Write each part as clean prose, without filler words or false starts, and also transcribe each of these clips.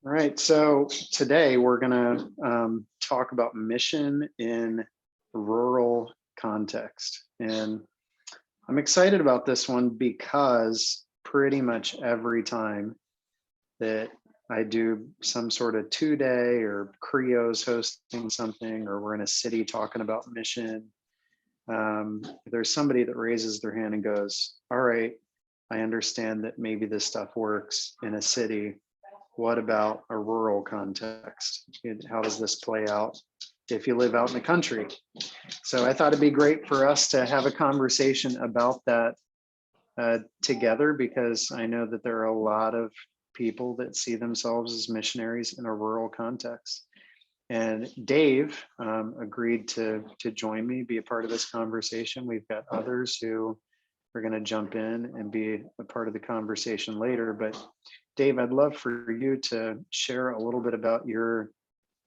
All right, so today we're going to talk about mission in rural context. And I'm excited about this one because pretty much every time that I do some sort of 2-day or Creo's hosting something, or we're in a city talking about mission, there's somebody that raises their hand and goes, all right, I understand that maybe this stuff works in a city. What about a rural context? How does this play out if you live out in the country? So I thought it'd be great for us to have a conversation about that together, because I know that there are a lot of people that see themselves as missionaries in a rural context. And Dave agreed to join me, be a part of this conversation. We've got others who are going to jump in and be a part of the conversation later. But Dave, I'd love for you to share a little bit about your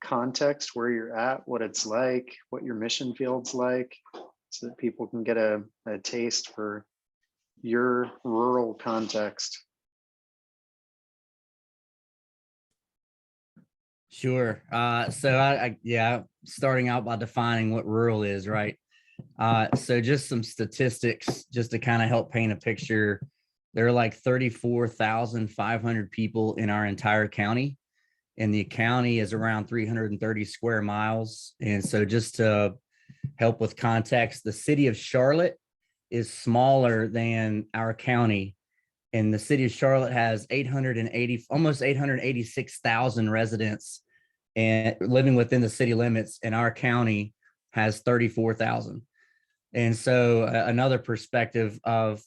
context, where you're at, what it's like, what your mission field's like, so that people can get a taste for your rural context. Sure. So starting out by defining what rural is, right? So just some statistics just to kind of help paint a picture. There are like 34,500 people in our entire county, and the county is around 330 square miles. And so just to help with context, the city of Charlotte is smaller than our county. And the city of Charlotte has almost 886,000 residents and living within the city limits, and our county has 34,000. And so another perspective of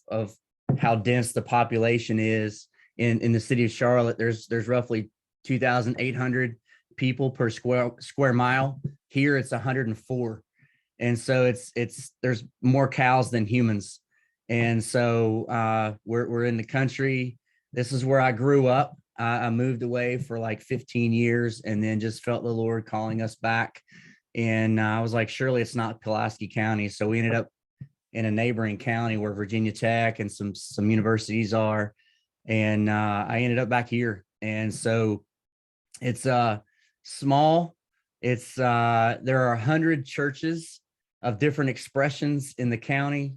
how dense the population is in the city of Charlotte, there's roughly 2,800 people per square mile. Here it's 104. And so there's more cows than humans. And so we're in the country. This is where I grew up. I moved away for like 15 years and then just felt the Lord calling us back. And I was like, surely it's not Pulaski County. So we ended up in a neighboring county where Virginia Tech and some universities are. And I ended up back here. And so it's small. There are 100 churches of different expressions in the county.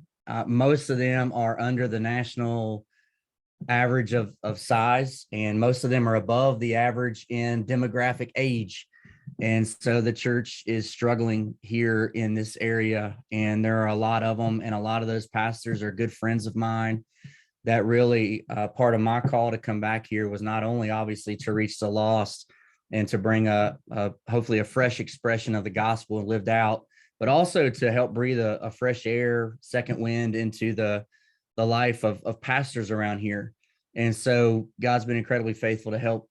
Most of them are under the national average of size, and most of them are above the average in demographic age. And so the church is struggling here in this area, and there are a lot of them, and a lot of those pastors are good friends of mine. That really part of my call to come back here was not only obviously to reach the lost and to bring hopefully a fresh expression of the gospel lived out, but also to help breathe a fresh air, second wind into the life of pastors around here. And so God's been incredibly faithful to help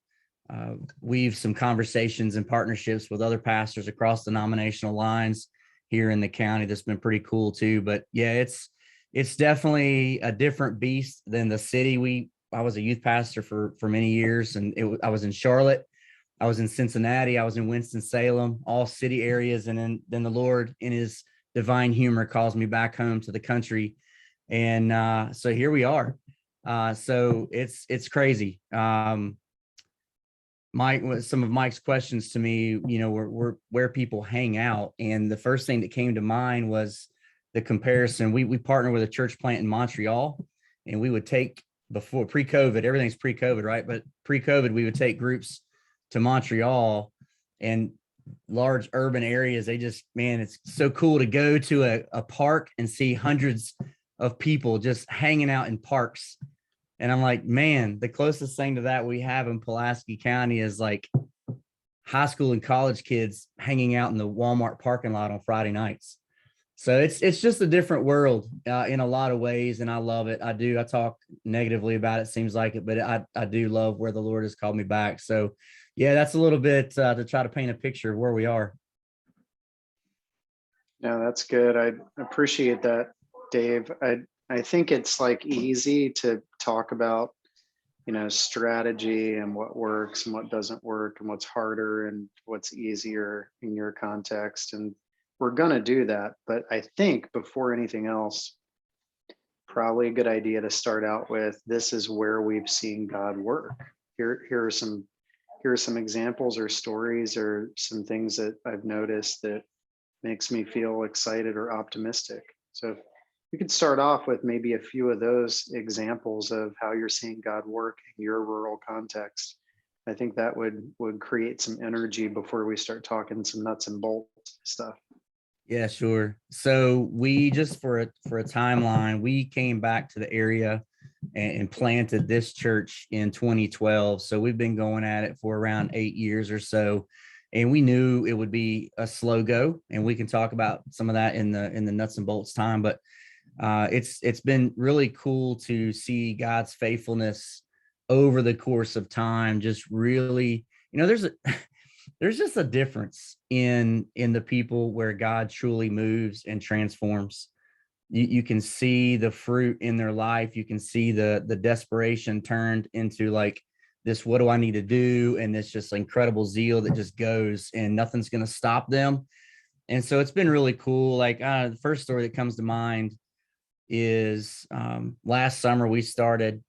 weave some conversations and partnerships with other pastors across denominational lines here in the county. That's been pretty cool too. But yeah, it's definitely a different beast than the city. I was a youth pastor for many years, and I was in Charlotte. I was in Cincinnati, I was in Winston-Salem, all city areas. And then the Lord in his divine humor calls me back home to the country. And so here we are. So it's crazy. Mike, some of Mike's questions to me, were where people hang out. And the first thing that came to mind was the comparison. We partner with a church plant in Montreal, and we would take, before pre-COVID, everything's pre-COVID, right? But pre-COVID, we would take groups to Montreal and large urban areas. It's so cool to go to a park and see hundreds of people just hanging out in parks. And I'm like, man, the closest thing to that we have in Pulaski County is like high school and college kids hanging out in the Walmart parking lot on Friday nights. So it's just a different world in a lot of ways, and I love it. I talk negatively about it, seems like it, but I do love where the Lord has called me back. So yeah, that's a little bit to try to paint a picture of where we are. Yeah, that's good. I appreciate that, Dave. I think it's like easy to talk about, strategy and what works and what doesn't work and what's harder and what's easier in your context. And we're going to do that. But I think before anything else, probably a good idea to start out with, this is where we've seen God work. Here are some hear some examples or stories or some things that I've noticed that makes me feel excited or optimistic. So if you could start off with maybe a few of those examples of how you're seeing God work in your rural context, I think that would create some energy before we start talking some nuts and bolts stuff. Yeah, sure. So we just for a timeline, we came back to the area and planted this church in 2012. So we've been going at it for around 8 years or so. And we knew it would be a slow go, and we can talk about some of that in the nuts and bolts time. But it's been really cool to see God's faithfulness over the course of time. Just really, there's just a difference in the people where God truly moves and transforms. You can see the fruit in their life. You can see the desperation turned into like this, what do I need to do? And this just incredible zeal that just goes, and nothing's going to stop them. And so it's been really cool. Like the first story that comes to mind is last summer the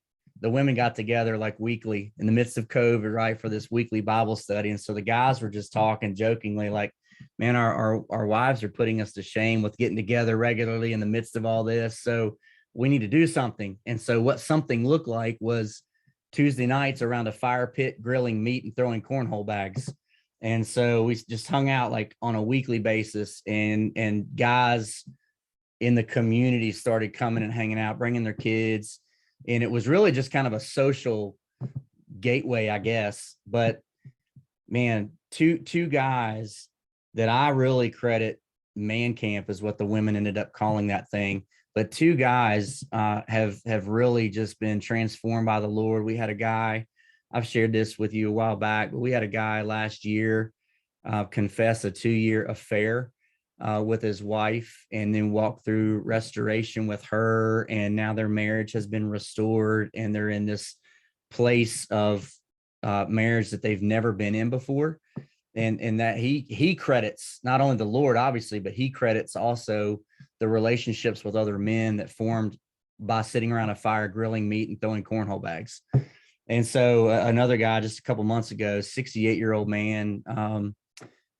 women got together like weekly in the midst of COVID, right, for this weekly Bible study. And so the guys were just talking jokingly like, man, our wives are putting us to shame with getting together regularly in the midst of all this. So we need to do something. And so what something looked like was Tuesday nights around a fire pit, grilling meat and throwing cornhole bags. And so we just hung out like on a weekly basis, and guys in the community started coming and hanging out, bringing their kids. And it was really just kind of a social gateway, I guess. But man, two guys that I really credit, man camp is what the women ended up calling that thing. But two guys have really just been transformed by the Lord. We had a guy, I've shared this with you a while back, but we had a guy last year confess a 2-year affair with his wife, and then walk through restoration with her. And now their marriage has been restored, and they're in this place of marriage that they've never been in before. And that he credits not only the Lord, obviously, but he credits also the relationships with other men that formed by sitting around a fire, grilling meat and throwing cornhole bags. And so another guy just a couple months ago, 68-year-old man,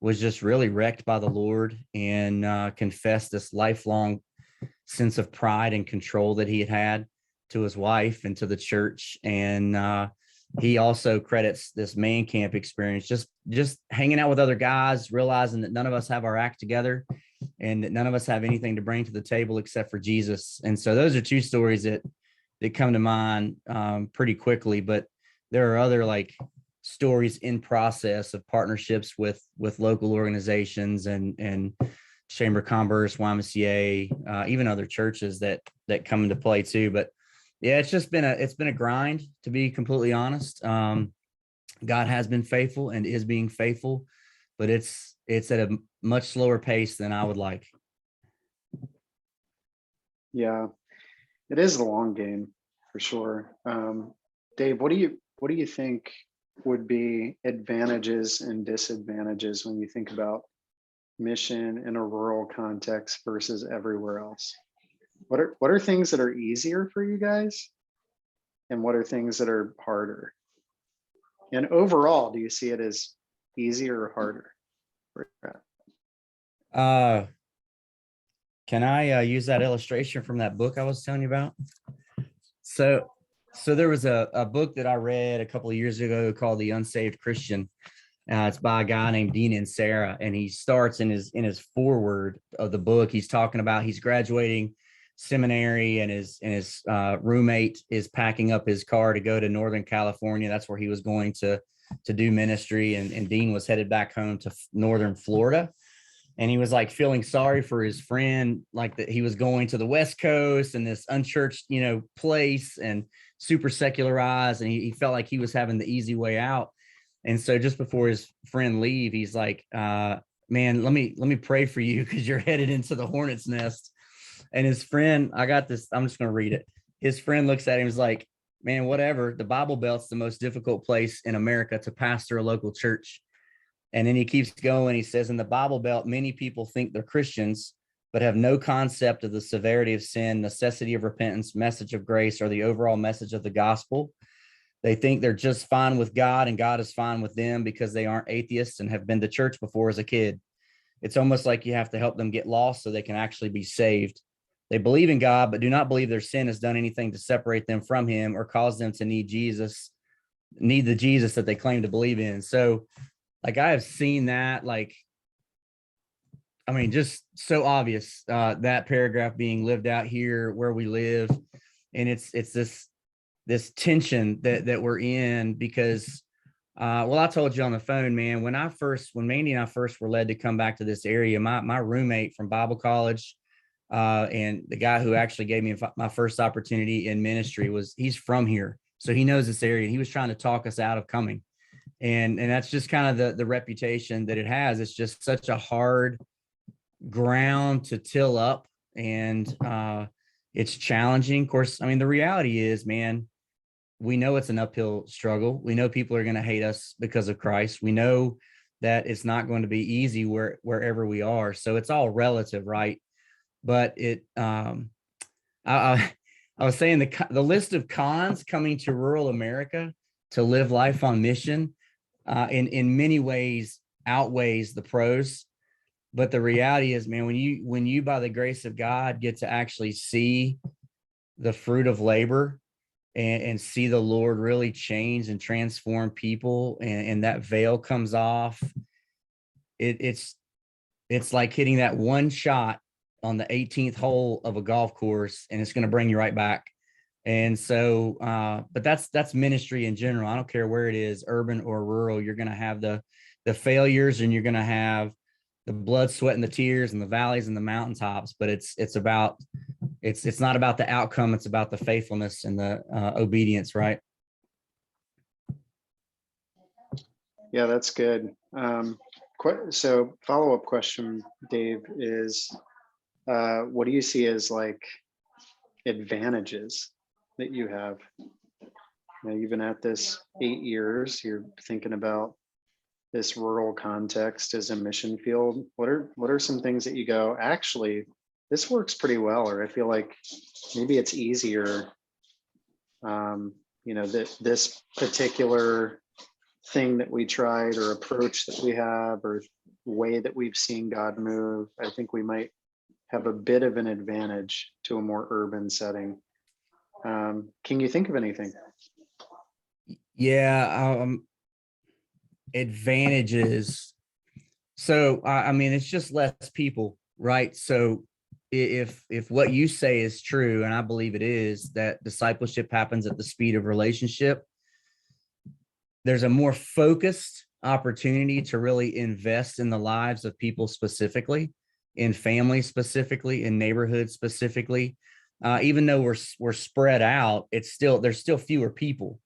was just really wrecked by the Lord, and confessed this lifelong sense of pride and control that he had to his wife and to the church. And he also credits this man camp experience, just hanging out with other guys, realizing that none of us have our act together, and that none of us have anything to bring to the table except for Jesus. And so those are two stories that come to mind pretty quickly. But there are other like stories in process of partnerships with local organizations and Chamber of Commerce, YMCA, even other churches that come into play too. But yeah, it's been a grind, to be completely honest. God has been faithful and is being faithful, but it's at a much slower pace than I would like. Yeah, it is the long game for sure. Dave, what do you think would be advantages and disadvantages when you think about mission in a rural context versus everywhere else? What are things that are easier for you guys, and what are things that are harder? And overall, do you see it as easier or harder? Can I use that illustration from that book I was telling you about? So there was a book that I read a couple of years ago called The Unsaved Christian. It's by a guy named Dean and Sarah, and he starts in his foreword of the book. He's talking about he's graduating seminary, and his roommate is packing up his car to go to Northern California. That's where he was going to do ministry, and Dean was headed back home to Northern Florida. And he was like feeling sorry for his friend, like that he was going to the West Coast and this unchurched, place and super secularized. And he felt like he was having the easy way out. And so just before his friend leave, he's like, man, let me pray for you, because you're headed into the hornet's nest. And his friend, I got this, I'm just going to read it. His friend looks at him and is like, man, whatever. The Bible Belt's the most difficult place in America to pastor a local church. And then he keeps going. He says, in the Bible Belt, many people think they're Christians, but have no concept of the severity of sin, necessity of repentance, message of grace, or the overall message of the gospel. They think they're just fine with God and God is fine with them because they aren't atheists and have been to church before as a kid. It's almost like you have to help them get lost so they can actually be saved. They believe in God, but do not believe their sin has done anything to separate them from him or cause them to need the Jesus that they claim to believe in. So like I have seen that, like, I mean, just so obvious, that paragraph being lived out here where we live. And it's this tension that we're in because, well, I told you on the phone, man, when Mandy and I first were led to come back to this area, my roommate from Bible college, and the guy who actually gave me my first opportunity in ministry he's from here. So he knows this area and he was trying to talk us out of coming. And that's just kind of the reputation that it has. It's just such a hard ground to till up, and it's challenging. Of course, I mean, the reality is, man, we know it's an uphill struggle. We know people are going to hate us because of Christ. We know that it's not going to be easy wherever we are. So it's all relative, right? But I was saying the list of cons coming to rural America to live life on mission, in many ways outweighs the pros. But the reality is, man, when you by the grace of God get to actually see the fruit of labor and see the Lord really change and transform people, and that veil comes off, it's like hitting that one shot on the 18th hole of a golf course, and it's going to bring you right back. And so, but that's ministry in general. I don't care where it is, urban or rural. You're going to have the failures, and you're going to have the blood, sweat, and the tears, and the valleys and the mountaintops. But it's not about the outcome. It's about the faithfulness and the obedience, right? Yeah, that's good. So follow-up question, Dave, is what do you see as like advantages that you have? Now, you've been at this 8 years. You're thinking about this rural context as a mission field. What are some things that you go, actually, this works pretty well, or I feel like maybe it's easier, that this particular thing that we tried or approach that we have or way that we've seen God move, I think we might have a bit of an advantage to a more urban setting. Can you think of anything? Yeah, advantages. So I mean, it's just less people, right? So if what you say is true, and I believe it is, that discipleship happens at the speed of relationship, there's a more focused opportunity to really invest in the lives of people specifically, in families specifically, in neighborhoods specifically. Even though we're spread out, there's still fewer people.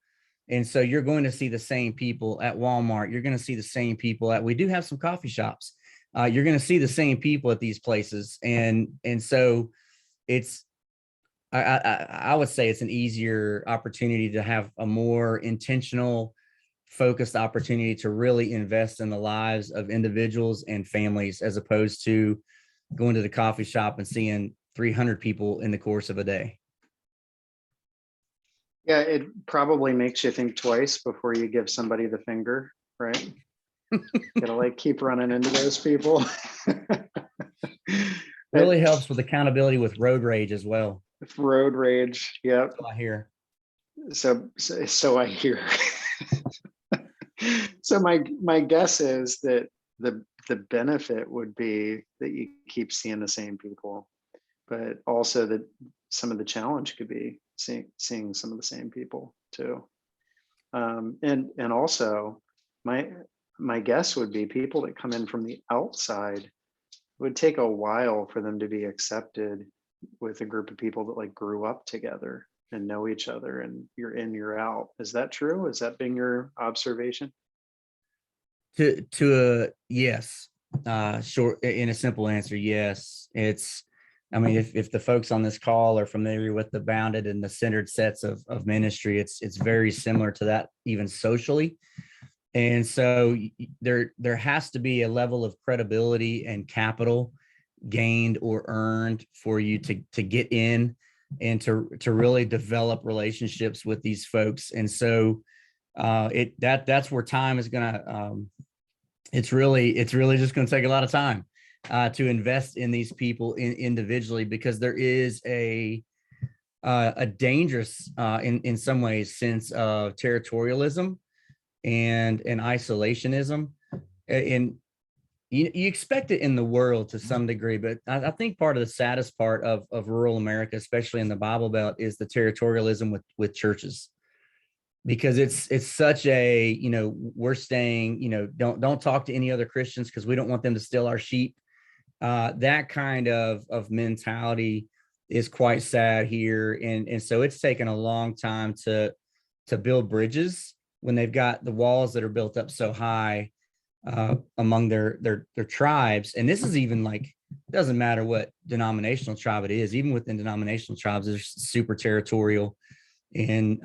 And so you're going to see the same people at Walmart. You're going to see the same people we do have some coffee shops. You're going to see the same people at these places. And so I would say it's an easier opportunity to have a more intentional, focused opportunity to really invest in the lives of individuals and families, as opposed to going to the coffee shop and seeing 300 people in the course of a day. Yeah, it probably makes you think twice before you give somebody the finger, right? Gotta like keep running into those people. Really helps with accountability with road rage as well. Road rage, yep. I hear. So I hear. So my guess is that the benefit would be that you keep seeing the same people, but also that some of the challenge could be seeing some of the same people too. And also my guess would be people that come in from the outside, it would take a while for them to be accepted with a group of people that like grew up together and know each other, and you're in, you're out. Is that true? Is that been your observation? Yes. Short, in a simple answer, yes. I mean, if the folks on this call are familiar with the bounded and the centered sets of ministry, it's very similar to that, even socially. And so there has to be a level of credibility and capital gained or earned for you to get in and to really develop relationships with these folks. And so that's where time is gonna it's really just going to take a lot of time to invest in these people individually, because there is a dangerous in some ways sense of territorialism and isolationism. And you expect it in the world to some degree, but I think part of the saddest part of rural America, especially in the Bible Belt, is the territorialism with churches, because it's such a, we're staying, don't talk to any other Christians because we don't want them to steal our sheep. That kind of mentality is quite sad here, and so it's taken a long time to build bridges when they've got the walls that are built up so high among their tribes. And this is even like, it doesn't matter what denominational tribe it is, even within denominational tribes, they're super territorial and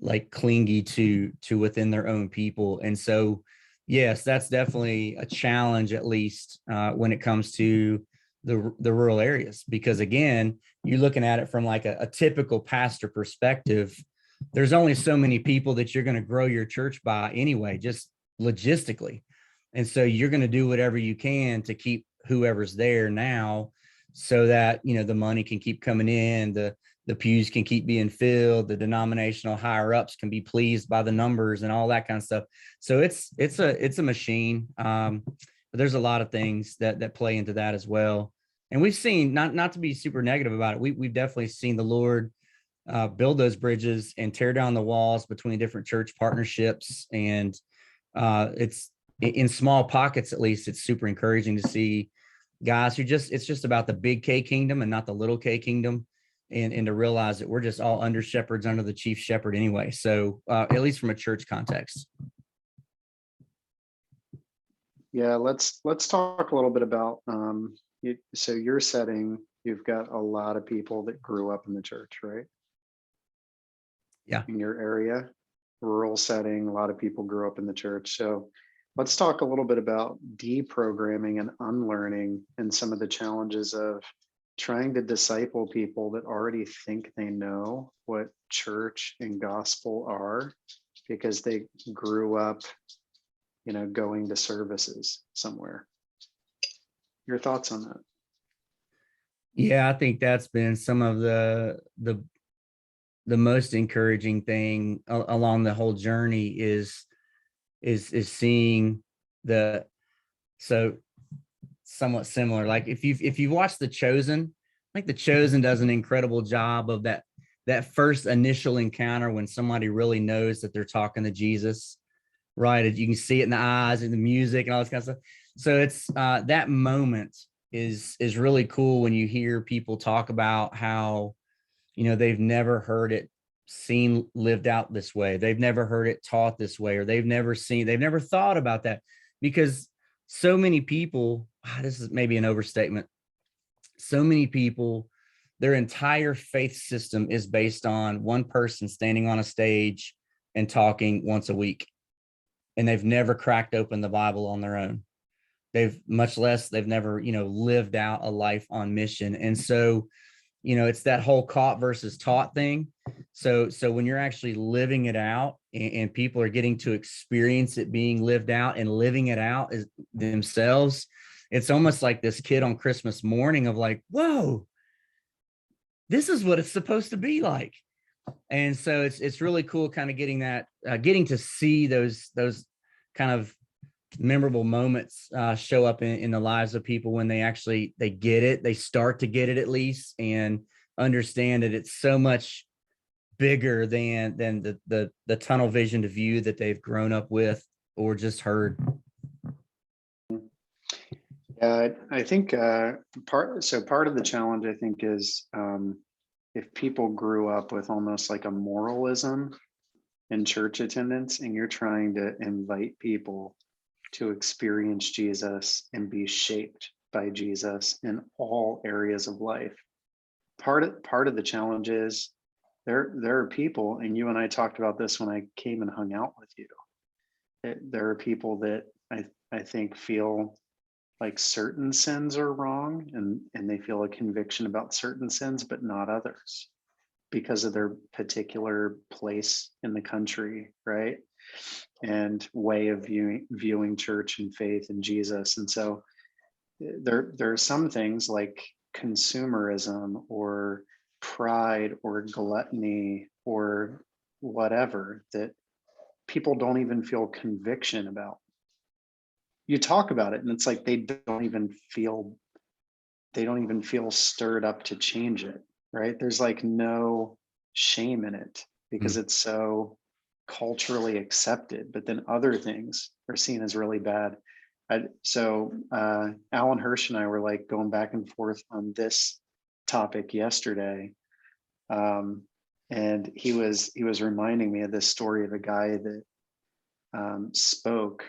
like clingy to within their own people. And so yes, that's definitely a challenge, at least when it comes to the rural areas, because again, you're looking at it from like a typical pastor perspective. There's only so many people that you're going to grow your church by anyway, just logistically. And so you're going to do whatever you can to keep whoever's there now, so that, the money can keep coming in, the pews can keep being filled, the denominational higher ups can be pleased by the numbers and all that kind of stuff. So it's a machine. But there's a lot of things that play into that as well. And we've seen, not to be super negative about it, we've definitely seen the Lord build those bridges and tear down the walls between different church partnerships. And it's in small pockets, at least, it's super encouraging to see guys who it's just about the big K kingdom and not the little K kingdom. And to realize that we're just all under shepherds under the chief shepherd anyway. So at least from a church context. Yeah, let's talk a little bit about so your setting, you've got a lot of people that grew up in the church, right? Yeah. In your area, rural setting, a lot of people grew up in the church. So let's talk a little bit about deprogramming and unlearning and some of the challenges of trying to disciple people that already think they know what church and gospel are because they grew up, going to services somewhere. Your thoughts on that? Yeah, I think that's been some of the most encouraging thing along the whole journey is seeing so somewhat similar. Like if you've watched The Chosen, I think The Chosen does an incredible job of that first initial encounter when somebody really knows that they're talking to Jesus, right? You can see it in the eyes and the music and all this kind of stuff. So it's that moment is really cool when you hear people talk about how, they've never heard it seen lived out this way. They've never heard it taught this way, or they've never thought about that, because so many people, this is maybe an overstatement, so many people, their entire faith system is based on one person standing on a stage and talking once a week. And they've never cracked open the Bible on their own. They've never, lived out a life on mission. And so, it's that whole caught versus taught thing. So when you're actually living it out and people are getting to experience it being lived out and living it out as themselves, it's almost like this kid on Christmas morning of like, whoa, this is what it's supposed to be like. And so it's really cool kind of getting to see those kind of memorable moments show up in the lives of people when they get it, they start to get it at least, and understand that it's so much bigger than the tunnel vision to view that they've grown up with or just heard. Yeah, I think part of the challenge, I think, is if people grew up with almost like a moralism in church attendance, and you're trying to invite people to experience Jesus and be shaped by Jesus in all areas of life. Part of the challenge is there are people, and you and I talked about this when I came and hung out with you. There are people that I think feel like certain sins are wrong, and they feel a conviction about certain sins, but not others because of their particular place in the country, right? And way of viewing church and faith in Jesus. And so there are some things like consumerism or pride or gluttony or whatever that people don't even feel conviction about. You talk about it and it's like they don't even feel stirred up to change it, right? There's like no shame in it because it's so culturally accepted, but then other things are seen as really bad. Alan Hirsch and I were like going back and forth on this topic yesterday. And he was reminding me of this story of a guy that spoke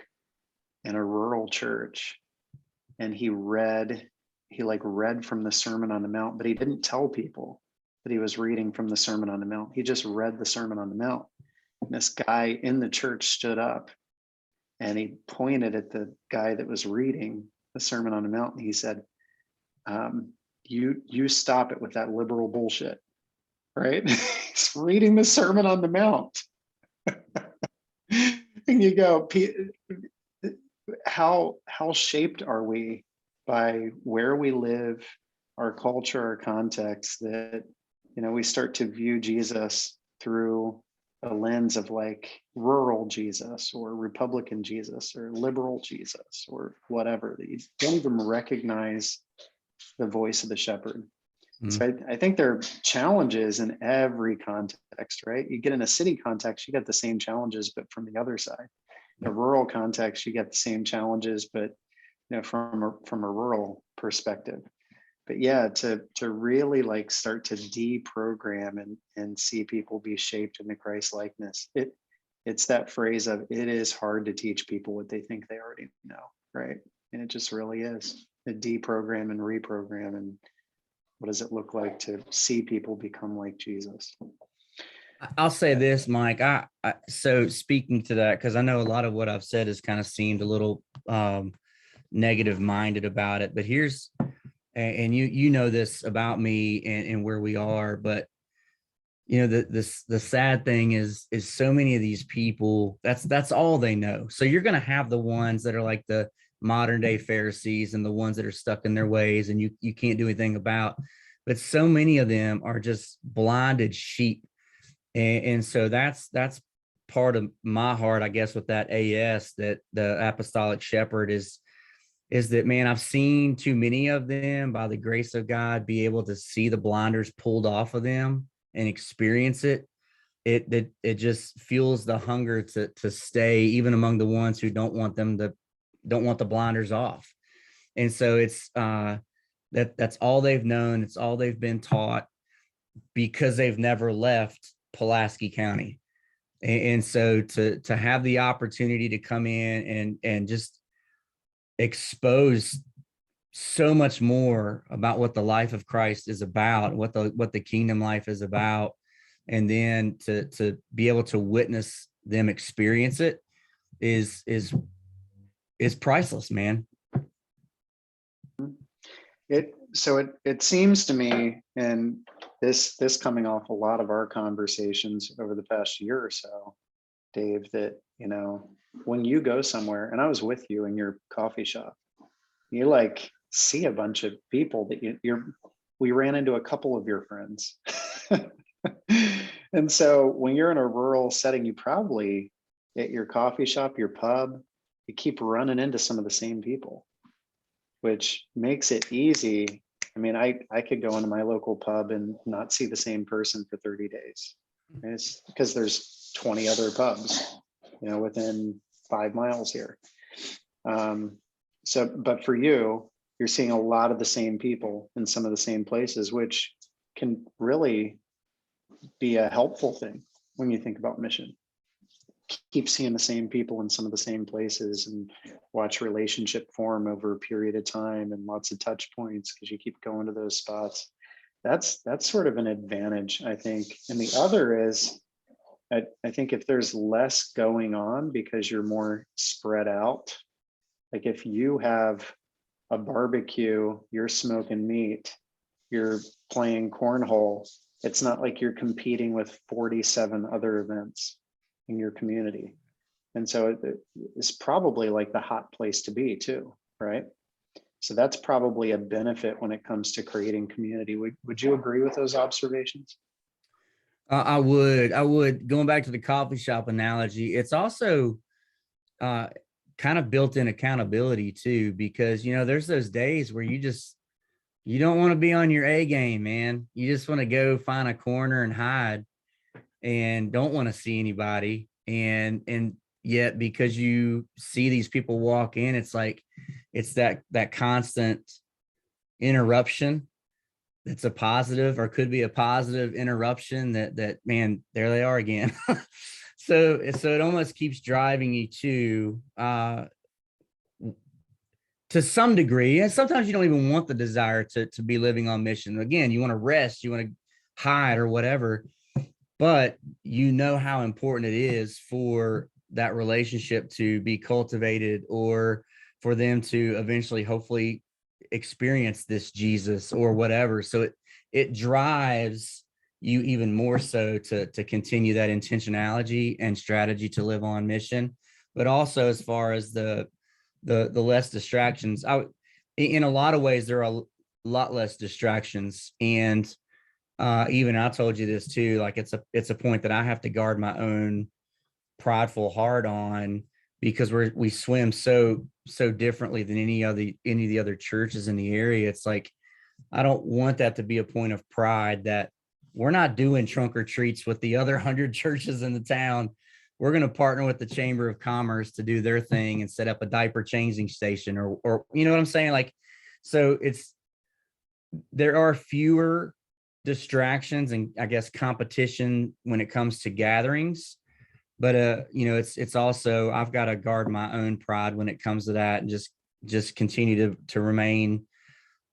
in a rural church, and he read from the Sermon on the Mount, but he didn't tell people that he was reading from the Sermon on the Mount. He just read the Sermon on the Mount. And this guy in the church stood up and he pointed at the guy that was reading the Sermon on the Mount. And he said, you stop it with that liberal bullshit, right? He's reading the Sermon on the Mount. And you go, how shaped are we by where we live, our culture, our context, that, you know, we start to view Jesus through a lens of like rural Jesus or Republican Jesus or liberal Jesus or whatever, that you don't even recognize the voice of the shepherd. So I think there are challenges in every context, right? You get in a city context, you get the same challenges, but from the other side. In a rural context, you get the same challenges, but you know, from a rural perspective. But yeah, to really like start to deprogram and see people be shaped into Christ likeness. It's that phrase of, it is hard to teach people what they think they already know, right? And it just really is. To deprogram and reprogram, and what does it look like to see people become like Jesus? I'll say this, Mike. So speaking to that, because I know a lot of what I've said has kind of seemed a little negative minded about it, but here's, and you know this about me and where we are, but you know, the sad thing is so many of these people, that's all they know. So you're going to have the ones that are like the modern day Pharisees and the ones that are stuck in their ways and you can't do anything about, but so many of them are just blinded sheep. And so that's part of my heart, I guess, with that AS, that the apostolic shepherd is that, man, I've seen too many of them, by the grace of God, be able to see the blinders pulled off of them and experience it. It just fuels the hunger to stay, even among the ones who don't want the blinders off. And so it's that's all they've known. It's all they've been taught, because they've never left Pulaski County. And so to have the opportunity to come in and just expose so much more about what the life of Christ is about, what the kingdom life is about, and then to be able to witness them experience it is priceless, man. It seems to me, and this coming off a lot of our conversations over the past year or so, Dave, that, you know, when you go somewhere, and I was with you in your coffee shop, you like see a bunch of people that we ran into a couple of your friends. And so when you're in a rural setting, you probably, at your coffee shop, your pub, you keep running into some of the same people, which makes it easy. I mean, I could go into my local pub and not see the same person for 30 days. And it's because there's 20 other pubs, you know, within 5 miles here. But for you, you're seeing a lot of the same people in some of the same places, which can really be a helpful thing when you think about mission. Keep seeing the same people in some of the same places and watch relationship form over a period of time and lots of touch points because you keep going to those spots. That's sort of an advantage, I think. And the other is, I think if there's less going on because you're more spread out, like if you have a barbecue, you're smoking meat, you're playing cornhole. It's not like you're competing with 47 other events in your community. And so it's probably like the hot place to be too, right? So that's probably a benefit when it comes to creating community. Would you agree with those observations? I would. Going back to the coffee shop analogy, it's also kind of built-in accountability too, because there's those days where you don't want to be on your A game, man. You just want to go find a corner and hide and don't want to see anybody. And yet, because you see these people walk in, it's like it's that constant interruption. It's a positive, or could be a positive interruption that man, there they are again. So it almost keeps driving you to some degree. And sometimes you don't even want the desire to be living on mission. Again, you want to rest, you want to hide or whatever, but you know how important it is for that relationship to be cultivated, or for them to eventually, hopefully, experience this Jesus or whatever. So it drives you even more so to continue that intentionality and strategy to live on mission. But also, as far as the less distractions, in a lot of ways there are a lot less distractions. And even I told you this too, like it's a point that I have to guard my own prideful heart on, because we swim so differently than any of the other churches in the area. It's like, I don't want that to be a point of pride that we're not doing trunk or treats with the other 100 churches in the town. We're going to partner with the Chamber of Commerce to do their thing and set up a diaper changing station, or you know what I'm saying? Like, so there are fewer distractions and, I guess, competition when it comes to gatherings. But it's also, I've got to guard my own pride when it comes to that, and just continue to remain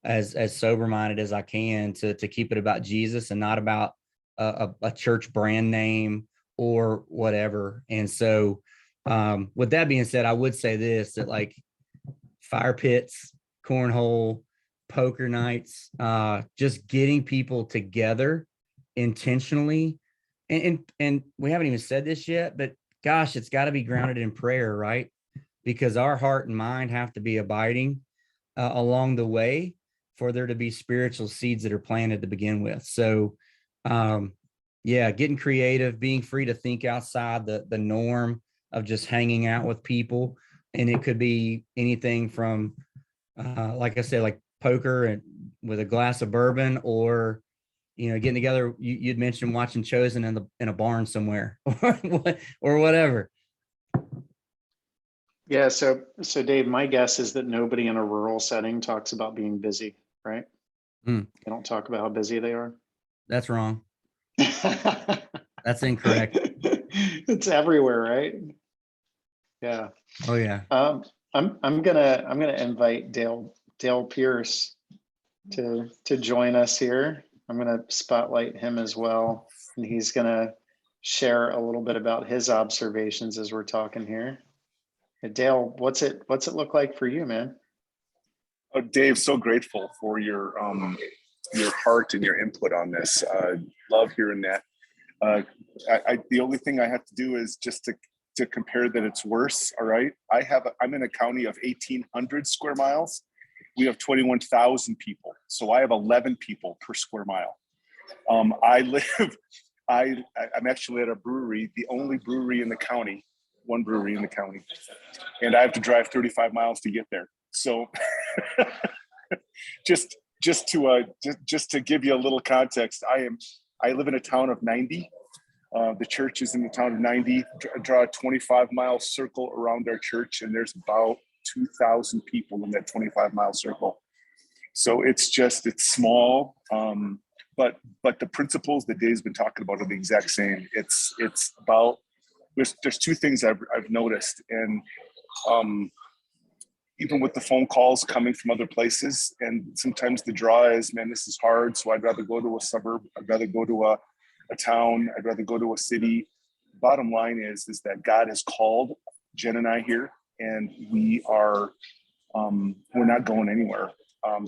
as sober-minded as I can to keep it about Jesus and not about a church brand name or whatever. And so with that being said, I would say this, that like fire pits, cornhole, poker nights, just getting people together intentionally. And we haven't even said this yet, but gosh, it's got to be grounded in prayer, right? Because our heart and mind have to be abiding along the way for there to be spiritual seeds that are planted to begin with. So, getting creative, being free to think outside the norm of just hanging out with people. And it could be anything from, like I said, like poker and with a glass of bourbon, or getting together. You'd mentioned watching Chosen in a barn somewhere, or whatever. Yeah. So Dave, my guess is that nobody in a rural setting talks about being busy, right? They don't talk about how busy they are. That's wrong. That's incorrect. It's everywhere, right? Yeah. Oh yeah. I'm gonna invite Dale Pierce to join us here. I'm gonna spotlight him as well, and he's gonna share a little bit about his observations as we're talking here. Dale, what's it look like for you, man? Oh, Dave, so grateful for your heart and your input on this. Love hearing that. The only thing I have to do is just to compare that it's worse. All right, I'm in a county of 1,800 square miles. We have 21,000 people, so I have 11 people per square mile. I'm actually at a brewery, the only brewery in the county, one brewery in the county, and I have to drive 35 miles to get there. So just to give you a little context, I live in a town of 90. The church is in the town of 90. Draw a 25-mile circle around our church, and there's about 2,000 people in that 25-mile circle. So it's small, but the principles that Dave's been talking about are the exact same. It's about, there's two things I've noticed, and even with the phone calls coming from other places, and sometimes the draw is, man, this is hard, so I'd rather go to a suburb, I'd rather go to a town, I'd rather go to a city. Bottom line is that God has called Jen and I here, and we are we're not going anywhere,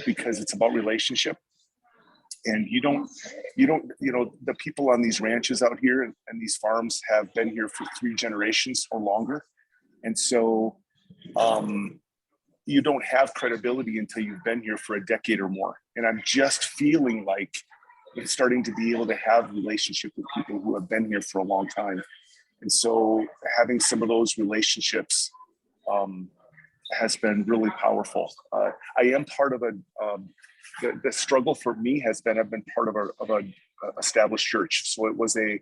because it's about relationship. And you don't, the people on these ranches out here and these farms have been here for 3 generations or longer. And so you don't have credibility until you've been here for a decade or more. And I'm just feeling like it's starting to be able to have relationship with people who have been here for a long time. And so having some of those relationships has been really powerful. I am part of the struggle for me has been, I've been part of a established church. So it was a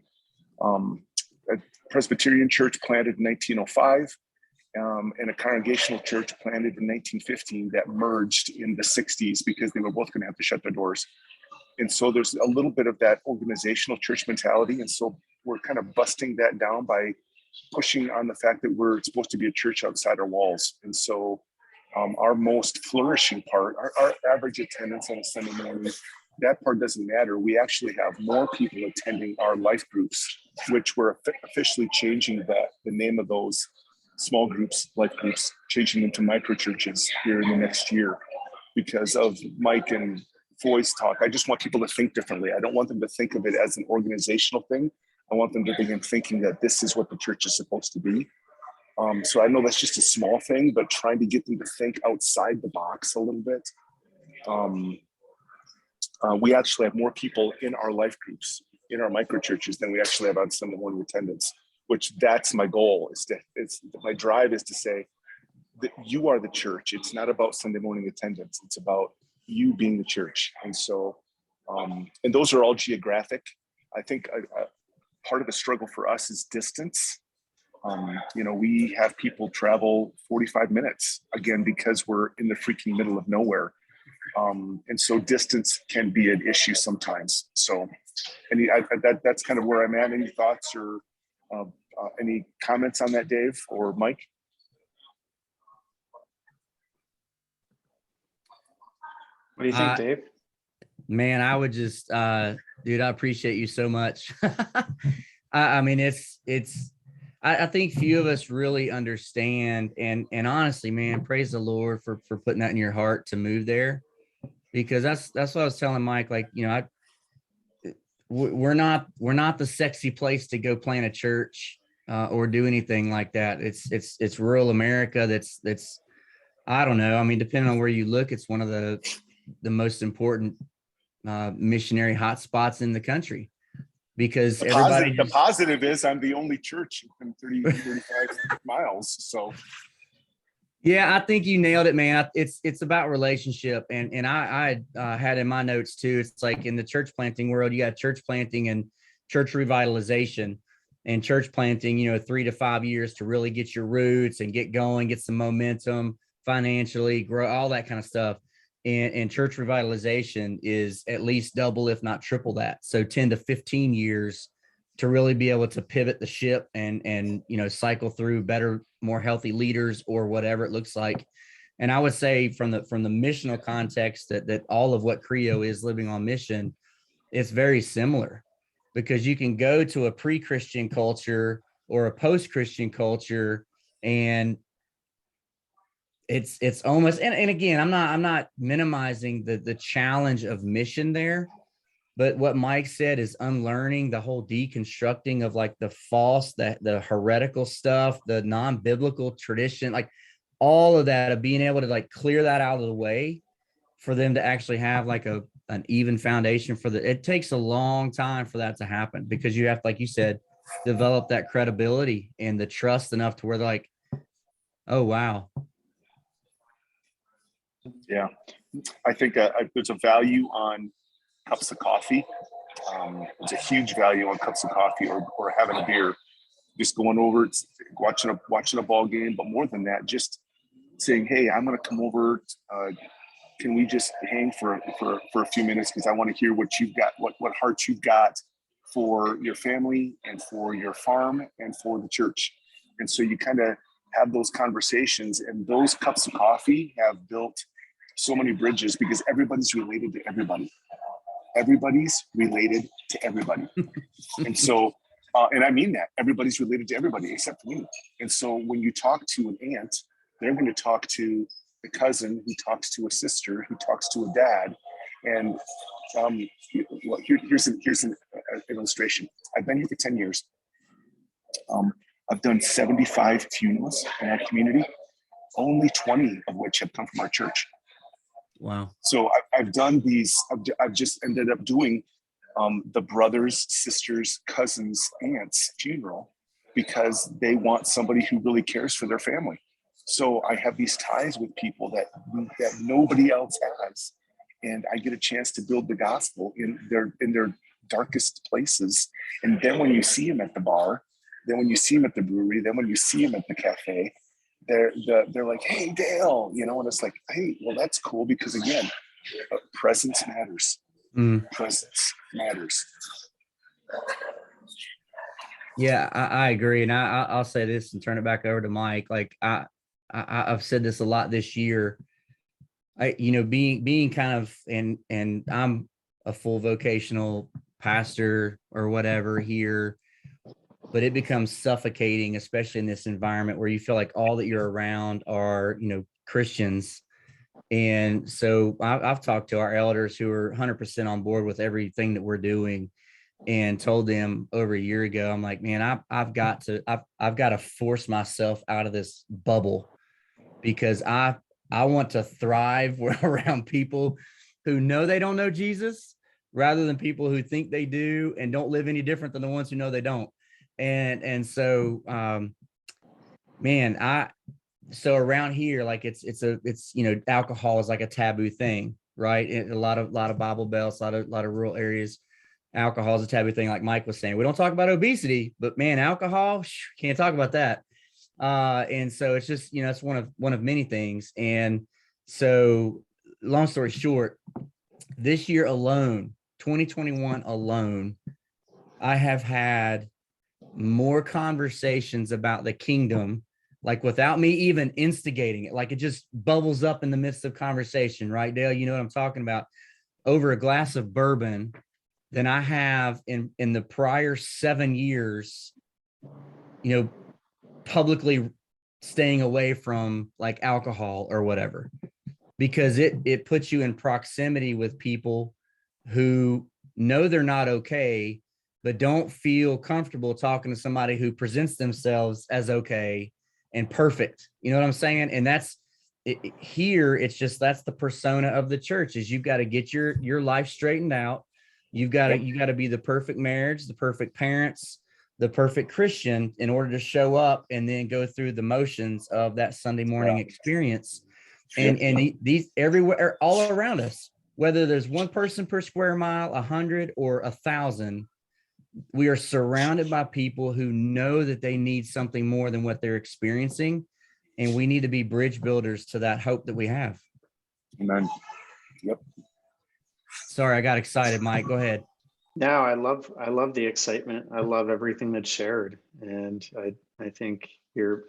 Presbyterian church planted in 1905, and a congregational church planted in 1915 that merged in the 60s because they were both going to have to shut their doors. And so there's a little bit of that organizational church mentality. And so we're kind of busting that down by pushing on the fact that we're supposed to be a church outside our walls. And so our most flourishing part, our average attendance on a Sunday morning, that part doesn't matter. We actually have more people attending our life groups, which we're officially changing the name of those small groups, life groups, changing them to micro churches here in the next year because of Mike and Foy's talk. I just want people to think differently. I don't want them to think of it as an organizational thing. I want them to begin thinking that this is what the church is supposed to be. So I know that's just a small thing, but trying to get them to think outside the box a little bit. We actually have more people in our life groups, in our micro churches, than we actually have on Sunday morning attendance, which that's my goal. My drive is to say that you are the church. It's not about Sunday morning attendance. It's about you being the church. And so, and those are all geographic. I think part of the struggle for us is distance. We have people travel 45 minutes, again, because we're in the freaking middle of nowhere. And so distance can be an issue sometimes. So that's kind of where I'm at. Any thoughts or any comments on that, Dave or Mike? What do you think, Dave? Man, I would just, dude, I appreciate you so much. I mean, I think few of us really understand, and honestly, man, praise the Lord for putting that in your heart to move there, because that's what I was telling Mike. Like, we're not the sexy place to go plant a church or do anything like that. It's rural America. That's I don't know. I mean, depending on where you look, it's one of the most important missionary hotspots in the country. Because the positive is I'm the only church in 35 miles. So yeah, I think you nailed it, man. It's about relationship. And I had in my notes too, it's like in the church planting world, you got church planting and church revitalization. And church planting, 3 to 5 years to really get your roots and get going, get some momentum financially, grow, all that kind of stuff. And church revitalization is at least double, if not triple that. So 10 to 15 years to really be able to pivot the ship and cycle through better, more healthy leaders or whatever it looks like. And I would say from the missional context that all of what Creo is living on mission, it's very similar, because you can go to a pre-Christian culture or a post-Christian culture, and it's almost, and again, I'm not minimizing the challenge of mission there, but what Mike said is unlearning the whole deconstructing of like the false, the heretical stuff, the non-biblical tradition, like all of that, of being able to like clear that out of the way for them to actually have like an even foundation it takes a long time for that to happen, because you have, like you said, develop that credibility and the trust enough to where they're like, oh, wow. Yeah, I think there's a value on cups of coffee. There's a huge value on cups of coffee or having a beer, just going over, watching a ball game. But more than that, just saying, hey, I'm going to come over. Can we just hang for a few minutes? Because I want to hear what you've got, what hearts you've got for your family and for your farm and for the church. And so you kind of have those conversations, and those cups of coffee have built so many bridges, because everybody's related to everybody. Everybody's related to everybody. And so, and I mean that, everybody's related to everybody except me. And so when you talk to an aunt, they're going to talk to a cousin who talks to a sister who talks to a dad. And well, here's an illustration. I've been here for 10 years. I've done 75 funerals in our community, only 20 of which have come from our church. Wow. So I've done these, I've just ended up doing the brothers, sisters, cousins, aunts funeral because they want somebody who really cares for their family. So I have these ties with people that nobody else has. And I get a chance to build the gospel in their darkest places. And then when you see them at the bar, then when you see them at the brewery, then when you see them at the cafe, they're like, hey, Dale, you know, and it's like, hey, well, that's cool because again, presence matters. Presence matters. Yeah, I agree. And I'll say this and turn it back over to Mike. Like I've said this a lot this year. Being kind of, and I'm a full vocational pastor or whatever here, but it becomes suffocating, especially in this environment where you feel like all that you're around are, Christians. And so I've talked to our elders who are 100% on board with everything that we're doing and told them over a year ago, I'm like, man, I've got to force myself out of this bubble because I want to thrive around people who know they don't know Jesus rather than people who think they do and don't live any different than the ones who know they don't. And so, so around here, like it's alcohol is like a taboo thing, right? A lot of Bible belts, a lot of rural areas, alcohol is a taboo thing. Like Mike was saying, we don't talk about obesity, but man, alcohol, can't talk about that. And so it's just, it's one of many things. And so long story short, this year alone, 2021 alone, I have had more conversations about the kingdom, like without me even instigating it, like it just bubbles up in the midst of conversation, right, Dale? You know what I'm talking about, over a glass of bourbon than I have in the prior 7 years, publicly staying away from like alcohol or whatever, because it puts you in proximity with people who know they're not okay, but don't feel comfortable talking to somebody who presents themselves as okay and perfect. You know what I'm saying? And that's here. It's just, that's the persona of the church, is you've got to get your life straightened out. You got to be the perfect marriage, the perfect parents, the perfect Christian in order to show up and then go through the motions of that Sunday morning experience. And these everywhere, all around us, whether there's one person per square mile, 100 or 1,000, we are surrounded by people who know that they need something more than what they're experiencing. And we need to be bridge builders to that hope that we have. Amen. Yep. Sorry, I got excited, Mike. Go ahead. No, I love the excitement. I love everything that's shared. And I think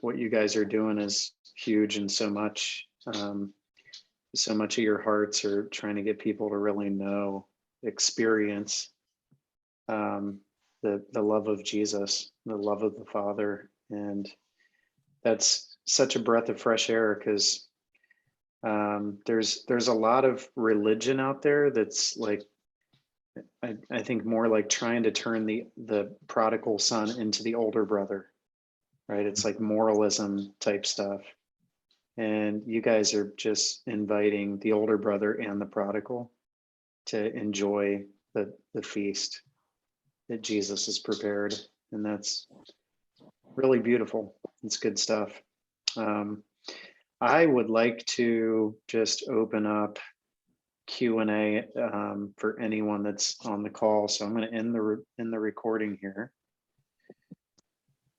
what you guys are doing is huge, and so much of your hearts are trying to get people to really experience the love of Jesus, the love of the Father. And that's such a breath of fresh air, because there's a lot of religion out there that's like, I think more like trying to turn the prodigal son into the older brother, right? It's like moralism type stuff. And you guys are just inviting the older brother and the prodigal to enjoy the feast that Jesus has prepared. And that's really beautiful. It's good stuff. I would like to just open up Q&A for anyone that's on the call. So I'm going to end the recording here.